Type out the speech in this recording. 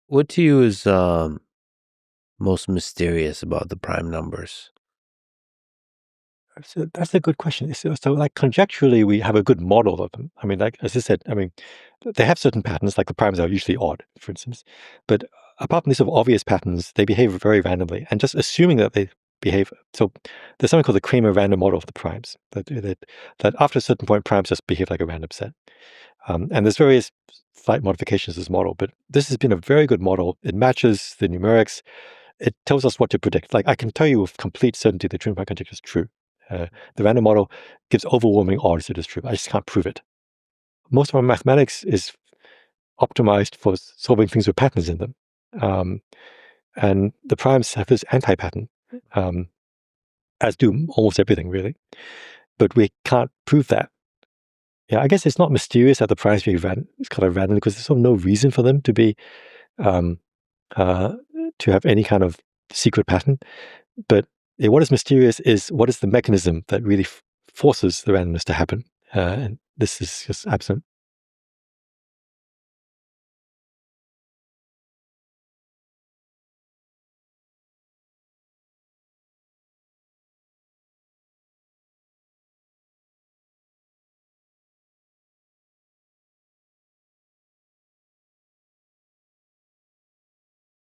What to you is most mysterious about the prime numbers? So that's a good question. So, like, conjecturally, we have a good model of them. I mean, like, as I said, I mean, they have certain patterns, like the primes are usually odd, for instance. But apart from these sort of obvious patterns, they behave very randomly. And just assuming that they behave, so there's something called the Kramer random model of the primes, that after a certain point, primes just behave like a random set. And there's various slight modifications to this model, but this has been a very good model. It matches the numerics. It tells us what to predict. Like, I can tell you with complete certainty the twin prime conjecture is true. The random model gives overwhelming odds it is true. I just can't prove it. Most of our mathematics is optimized for solving things with patterns in them. And the primes have this anti-pattern, as do almost everything, really. But we can't prove that. Yeah, I guess it's not mysterious that the primes be it's kind of random because there's sort of no reason for them to be um, uh, to have any kind of secret pattern. But what is mysterious is what is the mechanism that really forces the randomness to happen. And this is just absent.